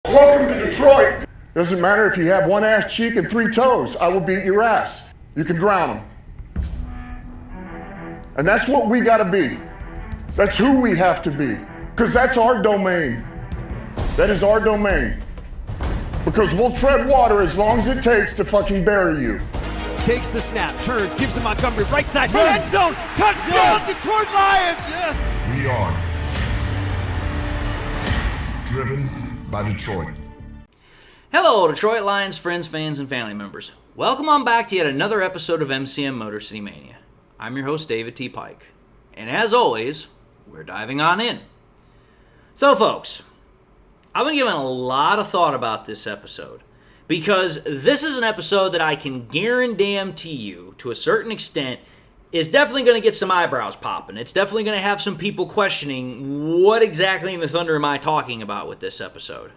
Welcome to Detroit. Doesn't matter if you have one ass cheek and 3 toes. I will beat your ass. You can drown them. And that's what we gotta be. That's who we have to be. Because that's our domain. That is our domain. Because we'll tread water as long as it takes to fucking bury you. Takes the snap, turns, gives to Montgomery, right side, end zone, touchdown, Detroit Lions! Yes. We are driven by Detroit. Hello, Detroit Lions friends, fans, and family members. Welcome on back to yet another episode of MCM Motor City Mania. I'm your host, David T. Pike. And as always, we're diving on in. So, folks, I've been giving a lot of thought about this episode because this is an episode that I can guarantee you, to a certain extent, is definitely going to get some eyebrows popping. It's definitely going to have some people questioning what exactly in the thunder am I talking about with this episode.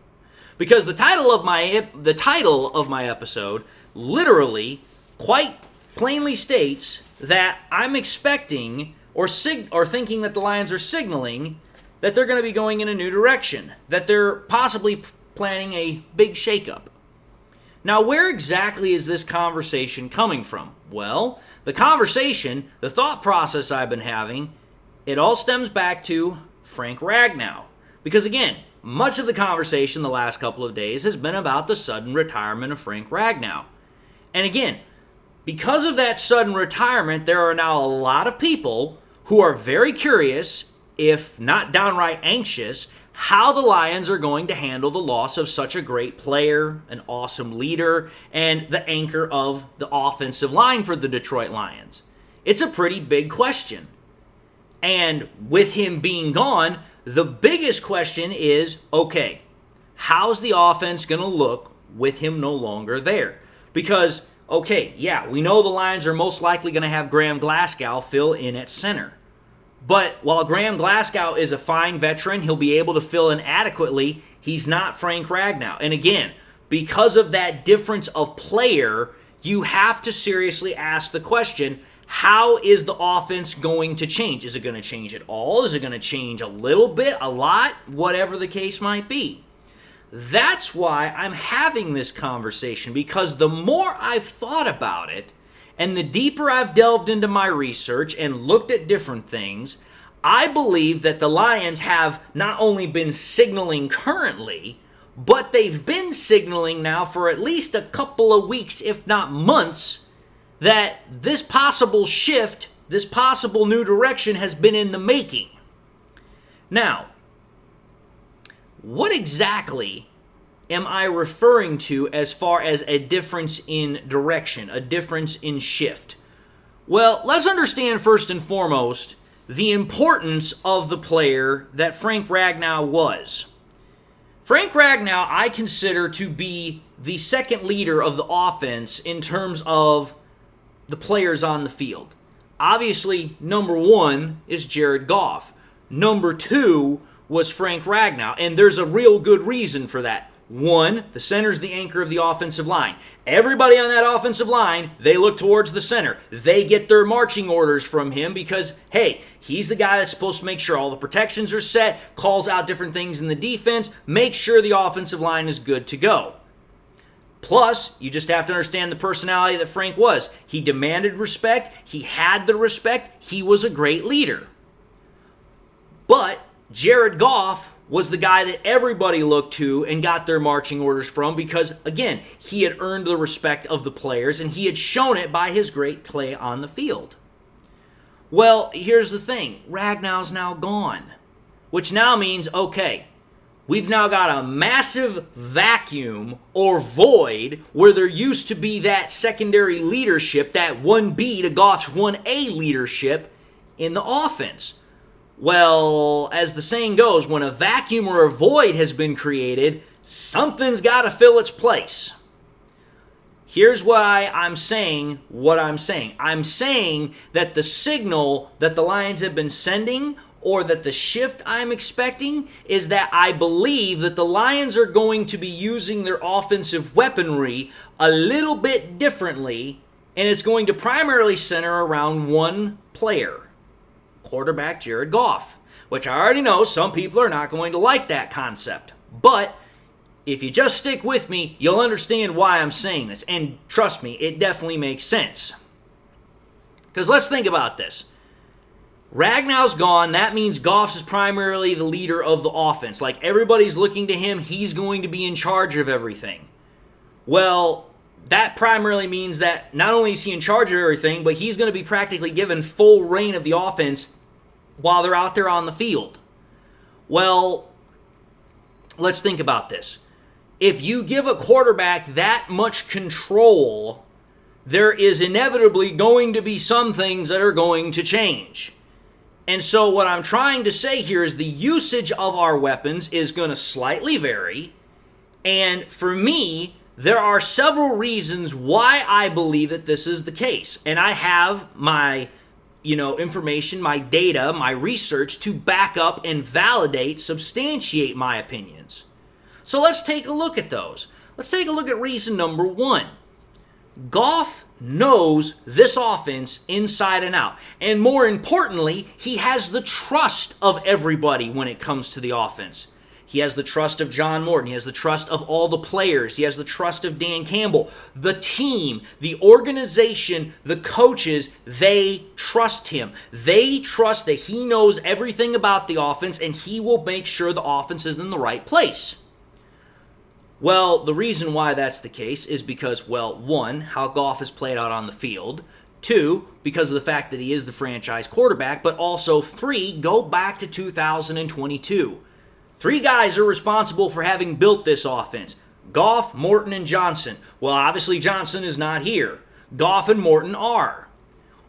Because the title of my episode literally, quite plainly states that I'm expecting or thinking that the Lions are signaling that they're going to be going in a new direction, that they're possibly planning a big shakeup. Now, where exactly is this conversation coming from? Well, the conversation, the thought process I've been having, it all stems back to Frank Ragnow. Because again, much of the conversation the last couple of days has been about the sudden retirement of Frank Ragnow. And again, because of that sudden retirement, there are now a lot of people who are very curious, if not downright anxious, how the Lions are going to handle the loss of such a great player, an awesome leader, and the anchor of the offensive line for the Detroit Lions. It's a pretty big question. And with him being gone, the biggest question is, okay, how's the offense going to look with him no longer there? Because, okay, yeah, we know the Lions are most likely going to have Graham Glasgow fill in at center. But while Graham Glasgow is a fine veteran, he'll be able to fill in adequately, he's not Frank Ragnow. And again, because of that difference of player, you have to seriously ask the question, how is the offense going to change? Is it going to change at all? Is it going to change a little bit, a lot, whatever the case might be? That's why I'm having this conversation, because the more I've thought about it, and the deeper I've delved into my research and looked at different things, I believe that the Lions have not only been signaling currently, but they've been signaling now for at least a couple of weeks, if not months, that this possible shift, this possible new direction has been in the making. Now, what exactly am I referring to as far as a difference in direction, a difference in shift? Well, let's understand first and foremost the importance of the player that Frank Ragnow was. Frank Ragnow I consider to be the second leader of the offense in terms of the players on the field. Obviously, number one is Jared Goff. Number two was Frank Ragnow, and there's a real good reason for that. One, the center's the anchor of the offensive line. Everybody on that offensive line, they look towards the center. They get their marching orders from him because, hey, he's the guy that's supposed to make sure all the protections are set, calls out different things in the defense, makes sure the offensive line is good to go. Plus, you just have to understand the personality that Frank was. He demanded respect. He had the respect. He was a great leader. But Jared Goff was the guy that everybody looked to and got their marching orders from because, again, he had earned the respect of the players and he had shown it by his great play on the field. Well, here's the thing. Ragnow's now gone, which now means, okay, we've now got a massive vacuum or void where there used to be that secondary leadership, that 1B to Goff's 1A leadership in the offense. Well, as the saying goes, when a vacuum or a void has been created, something's got to fill its place. Here's why I'm saying what I'm saying. I'm saying that the signal that the Lions have been sending, or that the shift I'm expecting, is that I believe that the Lions are going to be using their offensive weaponry a little bit differently, and it's going to primarily center around one player. Quarterback Jared Goff, which I already know some people are not going to like that concept. But if you just stick with me, you'll understand why I'm saying this. And trust me, it definitely makes sense. Because let's think about this. Ragnow's gone. That means Goff is primarily the leader of the offense. Like, everybody's looking to him. He's going to be in charge of everything. Well, that primarily means that not only is he in charge of everything, but he's going to be practically given full reign of the offense while they're out there on the field. Well, let's think about this. If you give a quarterback that much control, there is inevitably going to be some things that are going to change. And so what I'm trying to say here is the usage of our weapons is going to slightly vary. And for me, there are several reasons why I believe that this is the case. And I have my, information, my data, my research to back up and validate, substantiate my opinions. So let's take a look at those. Let's take a look at reason number 1. Goff knows this offense inside and out. And more importantly, he has the trust of everybody when it comes to the offense. He has the trust of John Morton. He has the trust of all the players. He has the trust of Dan Campbell. The team, the organization, the coaches, they trust him. They trust that he knows everything about the offense and he will make sure the offense is in the right place. Well, the reason why that's the case is because, 1, how Goff has played out on the field. 2, because of the fact that he is the franchise quarterback. But also 3, go back to 2022. 3 guys are responsible for having built this offense. Goff, Morton, and Johnson. Well, obviously Johnson is not here. Goff and Morton are.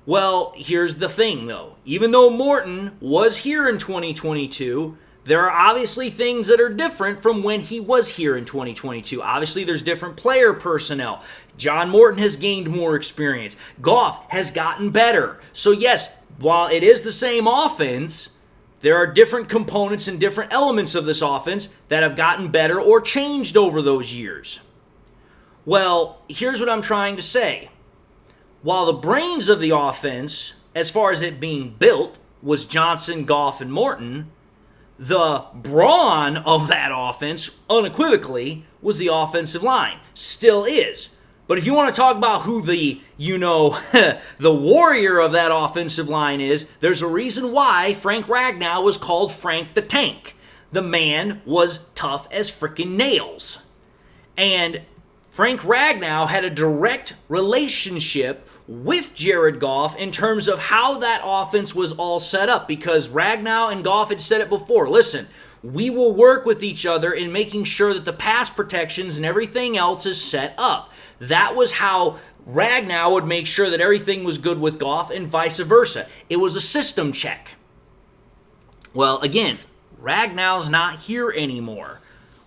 Well, here's the thing, though. Even though Morton was here in 2022, there are obviously things that are different from when he was here in 2022. Obviously, there's different player personnel. John Morton has gained more experience. Goff has gotten better. So yes, while it is the same offense, there are different components and different elements of this offense that have gotten better or changed over those years. Well, here's what I'm trying to say. While the brains of the offense, as far as it being built, was Johnson, Goff, and Morton, the brawn of that offense, unequivocally, was the offensive line. Still is. But if you want to talk about who the, the warrior of that offensive line is, there's a reason why Frank Ragnow was called Frank the Tank. The man was tough as freaking nails. And Frank Ragnow had a direct relationship with Jared Goff in terms of how that offense was all set up, because Ragnow and Goff had said it before. Listen, we will work with each other in making sure that the pass protections and everything else is set up. That was how Ragnow would make sure that everything was good with Goff and vice versa. It was a system check. Well, again, Ragnow's not here anymore,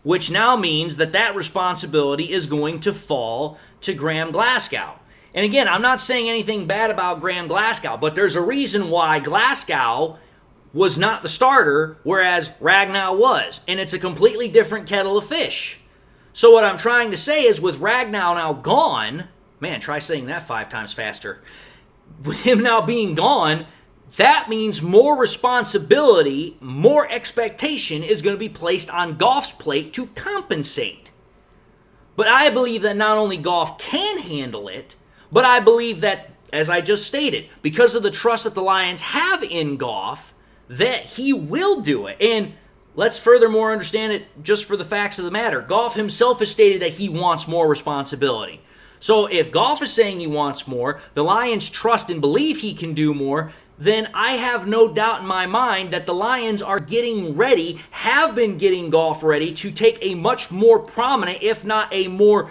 which now means that that responsibility is going to fall to Graham Glasgow. And again, I'm not saying anything bad about Graham Glasgow, but there's a reason why Glasgow was not the starter, whereas Ragnow was. And it's a completely different kettle of fish. So what I'm trying to say is with Ragnow now gone, man, try saying that 5 times faster. With him now being gone, that means more responsibility, more expectation is going to be placed on Goff's plate to compensate. But I believe that not only Goff can handle it, but I believe that, as I just stated, because of the trust that the Lions have in Goff, that he will do it. And let's furthermore understand it just for the facts of the matter. Goff himself has stated that he wants more responsibility. So if Goff is saying he wants more, the Lions trust and believe he can do more, then I have no doubt in my mind that the Lions are getting ready, have been getting Goff ready to take a much more prominent, if not a more,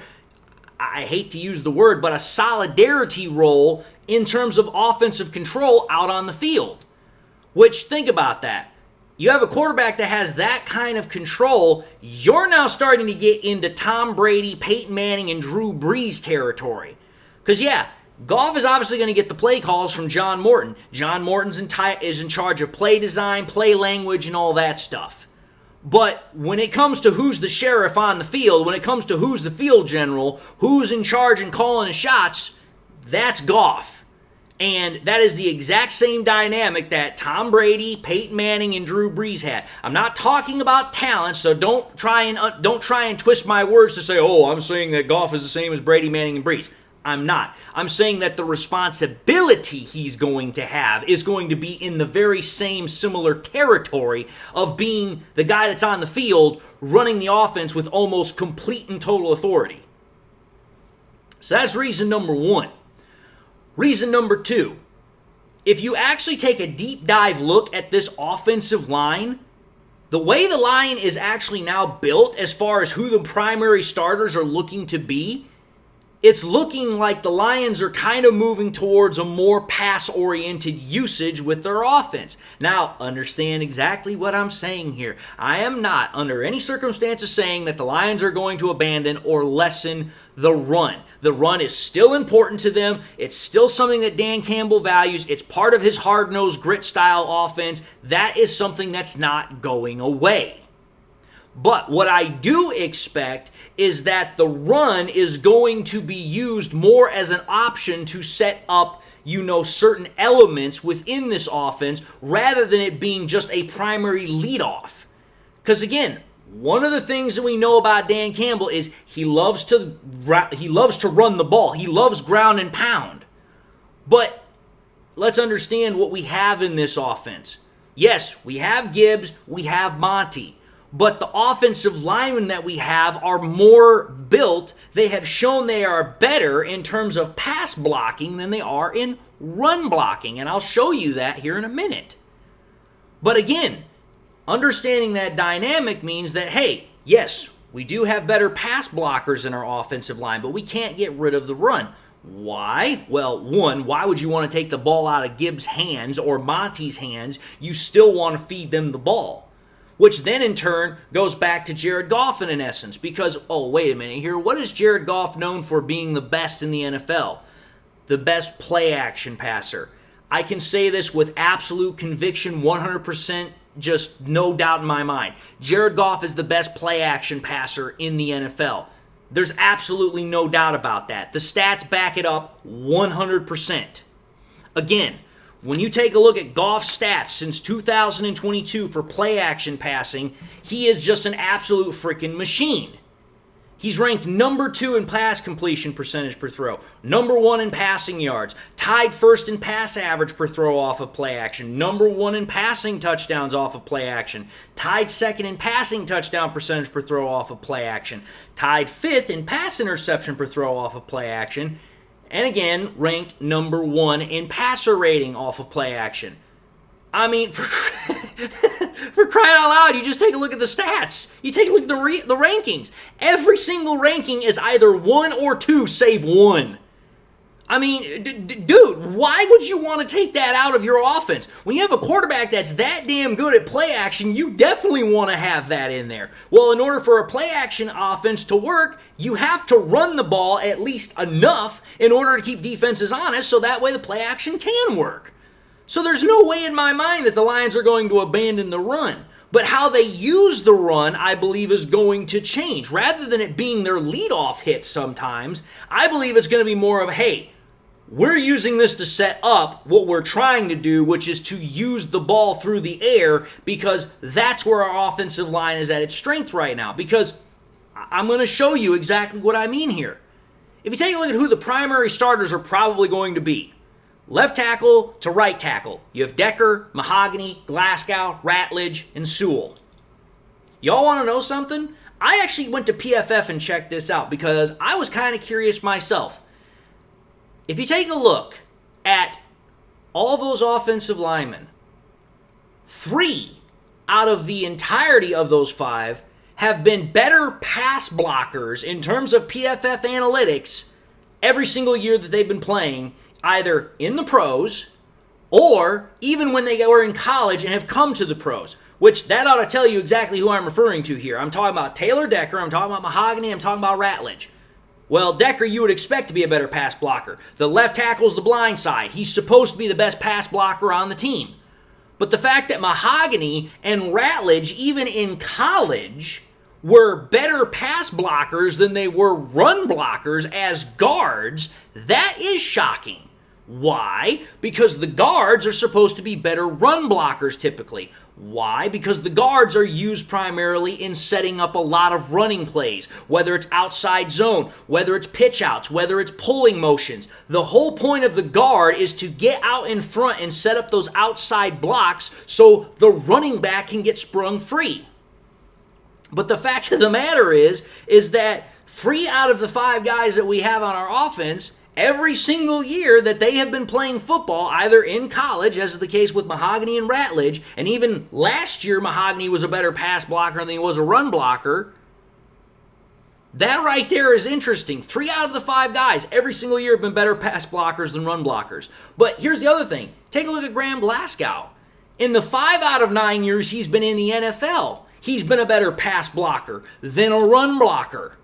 I hate to use the word, but a solidarity role in terms of offensive control out on the field. Which, think about that. You have a quarterback that has that kind of control, you're now starting to get into Tom Brady, Peyton Manning, and Drew Brees territory. Because, yeah, Goff is obviously going to get the play calls from John Morton. John Morton's is in charge of play design, play language, and all that stuff. But when it comes to who's the sheriff on the field, when it comes to who's the field general, who's in charge and calling the shots, that's Goff. And that is the exact same dynamic that Tom Brady, Peyton Manning, and Drew Brees had. I'm not talking about talent, so don't try and twist my words to say, oh, I'm saying that Goff is the same as Brady, Manning, and Brees. I'm not. I'm saying that the responsibility he's going to have is going to be in the very same similar territory of being the guy that's on the field running the offense with almost complete and total authority. So that's reason number one. Reason number two, if you actually take a deep dive look at this offensive line, the way the line is actually now built as far as who the primary starters are looking to be, it's looking like the Lions are kind of moving towards a more pass-oriented usage with their offense. Now, understand exactly what I'm saying here. I am not, under any circumstances, saying that the Lions are going to abandon or lessen the run. The run is still important to them. It's still something that Dan Campbell values. It's part of his hard-nosed grit-style offense. That is something that's not going away. But what I do expect is that the run is going to be used more as an option to set up, certain elements within this offense rather than it being just a primary leadoff. Because again, one of the things that we know about Dan Campbell is he loves to run the ball. He loves ground and pound. But let's understand what we have in this offense. Yes, we have Gibbs, we have Monty. But the offensive linemen that we have are more built. They have shown they are better in terms of pass blocking than they are in run blocking. And I'll show you that here in a minute. But again, understanding that dynamic means that, hey, yes, we do have better pass blockers in our offensive line, but we can't get rid of the run. Why? Well, one, why would you want to take the ball out of Gibbs' hands or Monty's hands? You still want to feed them the ball. Which then in turn goes back to Jared Goff in essence. Because, oh, wait a minute here. What is Jared Goff known for being the best in the NFL? The best play action passer. I can say this with absolute conviction, 100%, just no doubt in my mind. Jared Goff is the best play action passer in the NFL. There's absolutely no doubt about that. The stats back it up 100%. Again, when you take a look at Goff's stats since 2022 for play action passing, he is just an absolute freaking machine. He's ranked number 2 in pass completion percentage per throw, number 1 in passing yards, tied first in pass average per throw off of play action, number 1 in passing touchdowns off of play action, tied second in passing touchdown percentage per throw off of play action, tied 5th in pass interception per throw off of play action, and again, ranked number 1 in passer rating off of play action. I mean, for crying out loud, you just take a look at the stats. You take a look at the rankings. Every single ranking is either 1 or 2, save 1. I mean, dude, why would you want to take that out of your offense? When you have a quarterback that's that damn good at play action, you definitely want to have that in there. Well, in order for a play action offense to work, you have to run the ball at least enough in order to keep defenses honest so that way the play action can work. So there's no way in my mind that the Lions are going to abandon the run. But how they use the run, I believe, is going to change. Rather than it being their leadoff hit sometimes, I believe it's going to be more of, hey, we're using this to set up what we're trying to do, which is to use the ball through the air because that's where our offensive line is at its strength right now. Because I'm going to show you exactly what I mean here. If you take a look at who the primary starters are probably going to be, left tackle to right tackle, you have Decker, Mahogany, Glasgow, Ratledge, and Sewell. Y'all want to know something? I actually went to PFF and checked this out because I was kind of curious myself. If you take a look at all those offensive linemen, 3 out of the entirety of those 5 have been better pass blockers in terms of PFF analytics every single year that they've been playing, either in the pros or even when they were in college and have come to the pros, which that ought to tell you exactly who I'm referring to here. I'm talking about Taylor Decker, I'm talking about Mahogany, I'm talking about Ratledge. Well, Decker, you would expect to be a better pass blocker. The left tackle's the blind side. He's supposed to be the best pass blocker on the team. But the fact that Mahogany and Ratledge, even in college, were better pass blockers than they were run blockers as guards, that is shocking. Why? Because the guards are supposed to be better run blockers typically. Why? Because the guards are used primarily in setting up a lot of running plays, whether it's outside zone, whether it's pitch outs, whether it's pulling motions. The whole point of the guard is to get out in front and set up those outside blocks so the running back can get sprung free. But the fact of the matter is that 3 out of the 5 guys that we have on our offense, every single year that they have been playing football, either in college, as is the case with Mahogany and Ratledge, and even last year Mahogany was a better pass blocker than he was a run blocker. That right there is interesting. 3 out of the 5 guys every single year have been better pass blockers than run blockers. But here's the other thing. Take a look at Graham Glasgow. In the 5 out of 9 years he's been in the NFL, he's been a better pass blocker than a run blocker.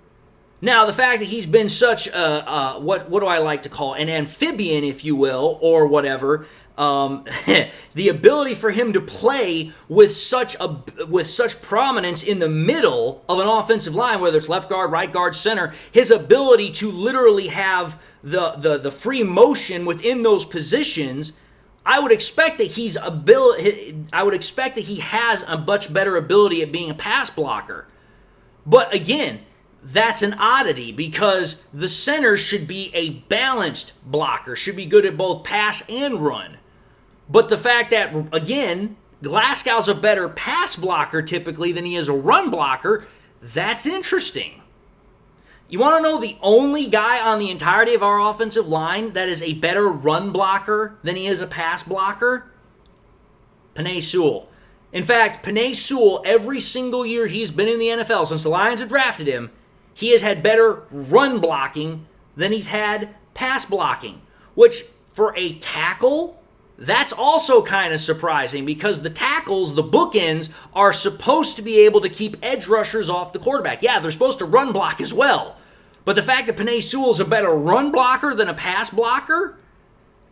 Now, the fact that he's been such what do I like to call an amphibian, if you will, or whatever, the ability for him to play with such prominence in the middle of an offensive line, whether it's left guard, right guard, center, his ability to literally have the free motion within those positions, I would expect that he has a much better ability at being a pass blocker. But again, that's an oddity because the center should be a balanced blocker, should be good at both pass and run. But the fact that, again, Glasgow's a better pass blocker typically than he is a run blocker, that's interesting. You want to know the only guy on the entirety of our offensive line that is a better run blocker than he is a pass blocker? Penei Sewell. In fact, Penei Sewell, every single year he's been in the NFL, since the Lions have drafted him, he has had better run blocking than he's had pass blocking. Which, for a tackle, that's also kind of surprising because the tackles, the bookends, are supposed to be able to keep edge rushers off the quarterback. Yeah, they're supposed to run block as well. But the fact that Penei Sewell's a better run blocker than a pass blocker,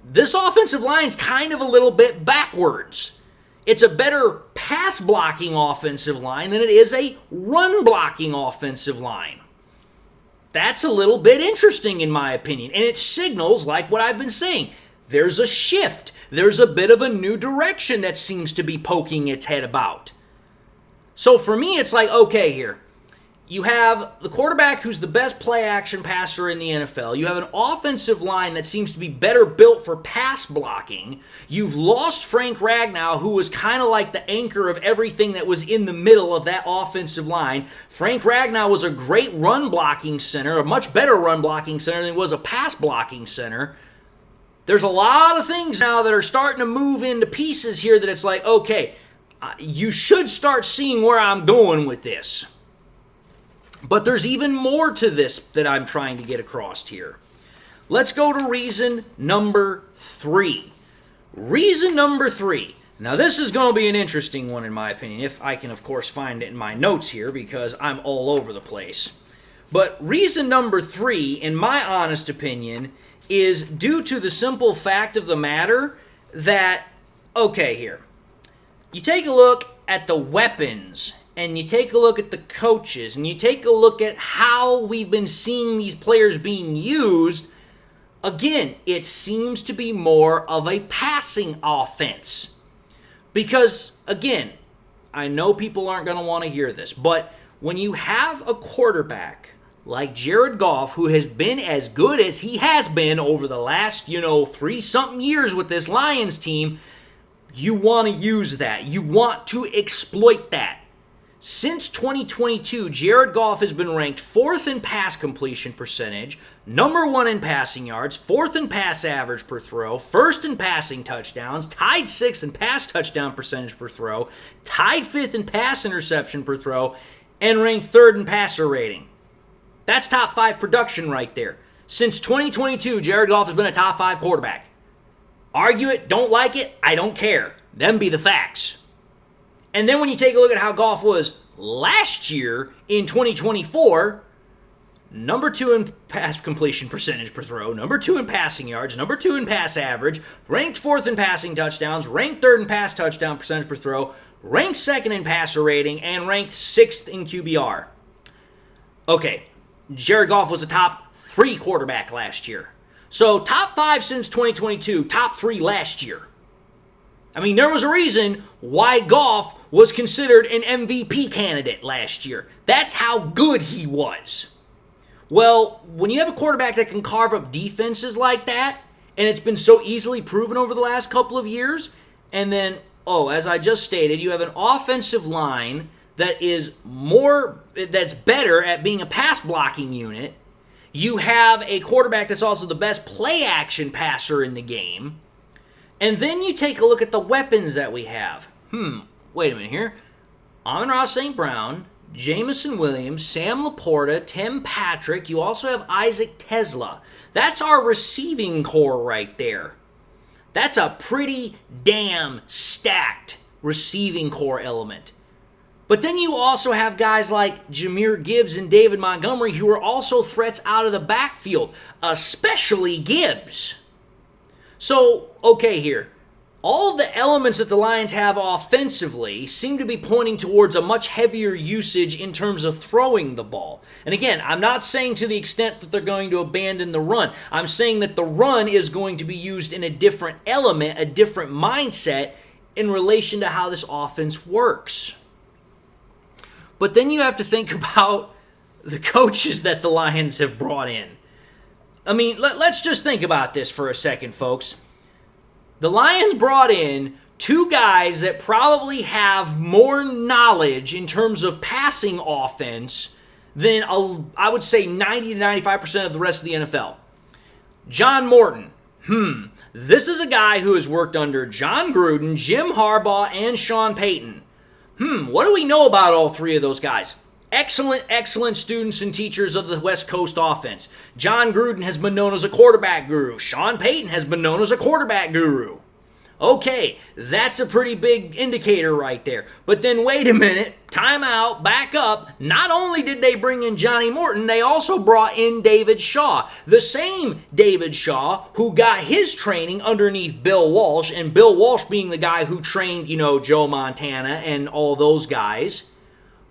this offensive line's kind of a little bit backwards. It's a better pass blocking offensive line than it is a run blocking offensive line. That's a little bit interesting in my opinion, and it signals, like what I've been saying, there's a shift. There's a bit of a new direction that seems to be poking its head about. So for me, it's like, okay, here. You have the quarterback who's the best play-action passer in the NFL. You have an offensive line that seems to be better built for pass blocking. You've lost Frank Ragnow, who was kind of like the anchor of everything that was in the middle of that offensive line. Frank Ragnow was a great run-blocking center, a much better run-blocking center than he was a pass-blocking center. There's a lot of things now that are starting to move into pieces here that it's like, okay, you should start seeing where I'm going with this. But there's even more to this that I'm trying to get across here. Let's go to reason number 3. Reason number 3. Now this is going to be an interesting one in my opinion, if I can of course find it in my notes here because I'm all over the place. But reason number 3, in my honest opinion, is due to the simple fact of the matter that, okay here, you take a look at the weapons and you take a look at the coaches, and you take a look at how we've been seeing these players being used, again, it seems to be more of a passing offense. Because, again, I know people aren't going to want to hear this, but when you have a quarterback like Jared Goff, who has been as good as he has been over the last, 3-something years with this Lions team, you want to use that. You want to exploit that. Since 2022, Jared Goff has been ranked 4th in pass completion percentage, number 1 in passing yards, 4th in pass average per throw, 1st in passing touchdowns, tied 6th in pass touchdown percentage per throw, tied 5th in pass interception per throw, and ranked 3rd in passer rating. That's top 5 production right there. Since 2022, Jared Goff has been a top 5 quarterback. Argue it, don't like it, I don't care. Them be the facts. And then when you take a look at how Goff was last year in 2024, number 2 in pass completion percentage per throw, number 2 in passing yards, number 2 in pass average, ranked 4th in passing touchdowns, ranked 3rd in pass touchdown percentage per throw, ranked 2nd in passer rating, and ranked 6th in QBR. Okay, Jared Goff was a top 3 quarterback last year. So top 5 since 2022, top 3 last year. I mean, there was a reason why Goff was considered an MVP candidate last year. That's how good he was. Well, when you have a quarterback that can carve up defenses like that, and it's been so easily proven over the last couple of years, and then, as I just stated, you have an offensive line that's better at being a pass blocking unit. You have a quarterback that's also the best play action passer in the game. And then you take a look at the weapons that we have. Wait a minute here. Amon-Ra St. Brown, Jamison Williams, Sam Laporta, Tim Patrick. You also have Isaac Tesla. That's our receiving core right there. That's a pretty damn stacked receiving core element. But then you also have guys like Jahmyr Gibbs and David Montgomery who are also threats out of the backfield, especially Gibbs. So, okay here. All of the elements that the Lions have offensively seem to be pointing towards a much heavier usage in terms of throwing the ball. And again, I'm not saying to the extent that they're going to abandon the run. I'm saying that the run is going to be used in a different element, a different mindset in relation to how this offense works. But then you have to think about the coaches that the Lions have brought in. I mean, let's just think about this for a second, folks. The Lions brought in 2 guys that probably have more knowledge in terms of passing offense than, I would say, 90 to 95% of the rest of the NFL. John Morton. This is a guy who has worked under John Gruden, Jim Harbaugh, and Sean Payton. What do we know about all 3 of those guys? Excellent students and teachers of the West Coast offense. John Gruden has been known as a quarterback guru. Sean Payton has been known as a quarterback guru. Okay, that's a pretty big indicator right there. But then wait a minute, time out, back up. Not only did they bring in Johnny Morton, they also brought in David Shaw. The same David Shaw who got his training underneath Bill Walsh, and Bill Walsh being the guy who trained, Joe Montana and all those guys.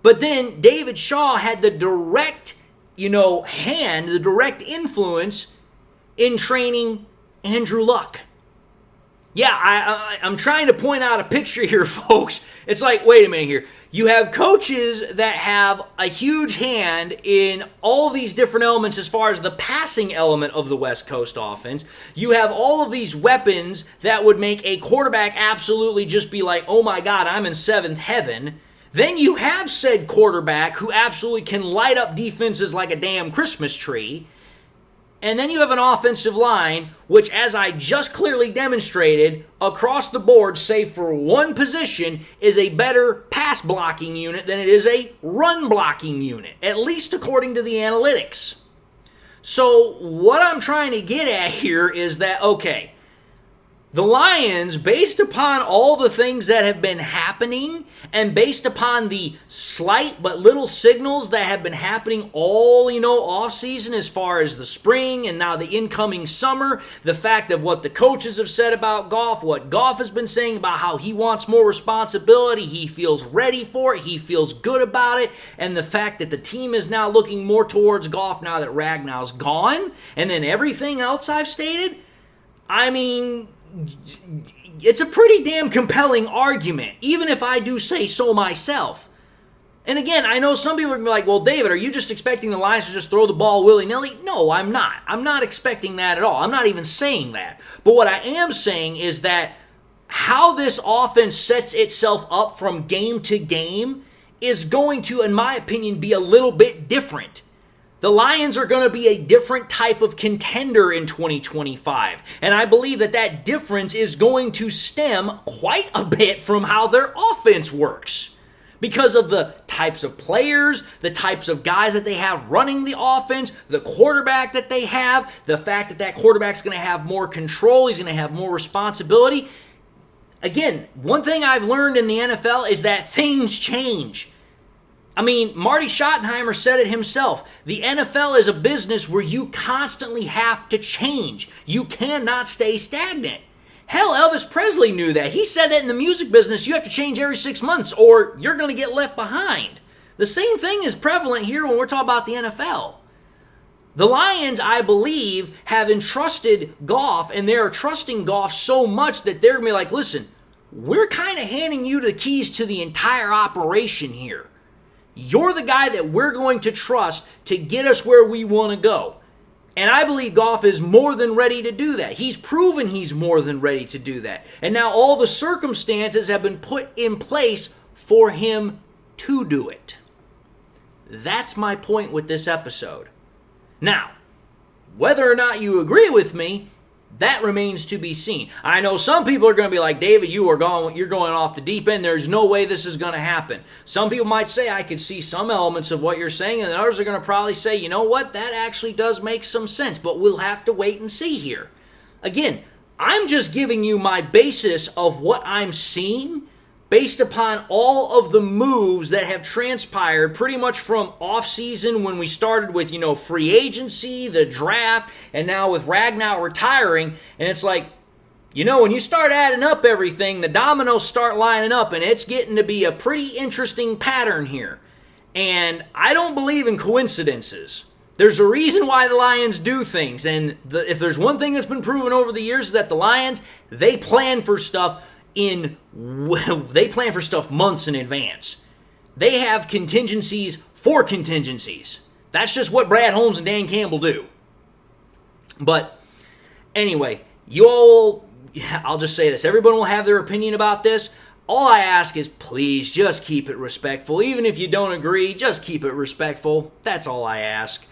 But then David Shaw had the direct, the direct influence in training Andrew Luck. Yeah, I'm trying to point out a picture here, folks. It's like, wait a minute here. You have coaches that have a huge hand in all these different elements as far as the passing element of the West Coast offense. You have all of these weapons that would make a quarterback absolutely just be like, oh my God, I'm in 7th heaven. Then you have said quarterback who absolutely can light up defenses like a damn Christmas tree. And then you have an offensive line, which, as I just clearly demonstrated, across the board, save for one position, is a better pass blocking unit than it is a run blocking unit, at least according to the analytics. So what I'm trying to get at here is that, okay, the Lions, based upon all the things that have been happening and based upon the slight but little signals that have been happening all, off season as far as the spring and now the incoming summer, the fact of what the coaches have said about Goff, what Goff has been saying about how he wants more responsibility, he feels ready for it, he feels good about it, and the fact that the team is now looking more towards Goff now that Ragnow's gone, and then everything else I've stated, I mean, it's a pretty damn compelling argument, even if I do say so myself. And again, I know some people are going to be like, well, David, are you just expecting the Lions to just throw the ball willy-nilly? No, I'm not. I'm not expecting that at all. I'm not even saying that. But what I am saying is that how this offense sets itself up from game to game is going to, in my opinion, be a little bit different. The Lions are going to be a different type of contender in 2025. And I believe that difference is going to stem quite a bit from how their offense works. Because of the types of players, the types of guys that they have running the offense, the quarterback that they have, the fact that quarterback's going to have more control, he's going to have more responsibility. Again, one thing I've learned in the NFL is that things change. I mean, Marty Schottenheimer said it himself. The NFL is a business where you constantly have to change. You cannot stay stagnant. Hell, Elvis Presley knew that. He said that in the music business, you have to change every 6 months or you're going to get left behind. The same thing is prevalent here when we're talking about the NFL. The Lions, I believe, have entrusted Goff, and they're trusting Goff so much that they're going to be like, listen, we're kind of handing you the keys to the entire operation here. You're the guy that we're going to trust to get us where we want to go. And I believe Goff is more than ready to do that. He's proven he's more than ready to do that. And now all the circumstances have been put in place for him to do it. That's my point with this episode. Now, whether or not you agree with me, that remains to be seen. I know some people are going to be like, David, you're going off the deep end. There's no way this is going to happen. Some people might say, I could see some elements of what you're saying, and others are going to probably say, you know what, that actually does make some sense, but we'll have to wait and see here. Again, I'm just giving you my basis of what I'm seeing based upon all of the moves that have transpired pretty much from off-season when we started with, free agency, the draft, and now with Ragnow retiring. And it's like, when you start adding up everything, the dominoes start lining up, and it's getting to be a pretty interesting pattern here. And I don't believe in coincidences. There's a reason why the Lions do things. And if there's one thing that's been proven over the years is that the Lions, they plan for stuff months in advance. They have contingencies for contingencies. That's just what Brad Holmes and Dan Campbell do. But anyway, I'll just say this. Everyone will have their opinion about this. All I ask is please just keep it respectful. Even if you don't agree, just keep it respectful. That's all I ask.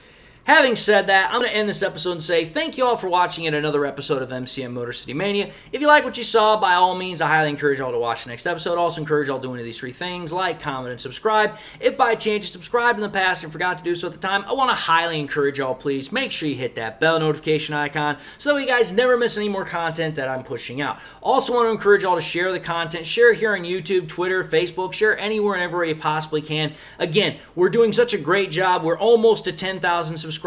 Having said that, I'm going to end this episode and say thank you all for watching yet another episode of MCM Motor City Mania. If you like what you saw, by all means, I highly encourage you all to watch the next episode. Also encourage you all doing these three things: like, comment, and subscribe. If by chance you subscribed in the past and forgot to do so at the time, I want to highly encourage y'all, please make sure you hit that bell notification icon so that you guys never miss any more content that I'm pushing out. Also want to encourage y'all to share the content. Share it here on YouTube, Twitter, Facebook. Share anywhere and everywhere you possibly can. Again, we're doing such a great job. We're almost to 10,000 subscribers.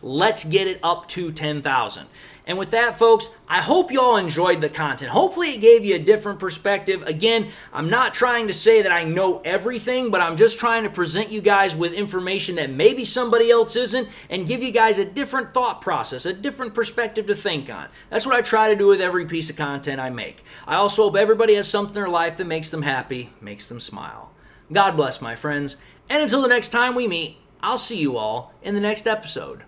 Let's get it up to 10,000. And with that, folks, I hope you all enjoyed the content. Hopefully it gave you a different perspective. Again, I'm not trying to say that I know everything, but I'm just trying to present you guys with information that maybe somebody else isn't and give you guys a different thought process, a different perspective to think on. That's what I try to do with every piece of content I make. I also hope everybody has something in their life that makes them happy, makes them smile. God bless, my friends. And until the next time we meet, I'll see you all in the next episode.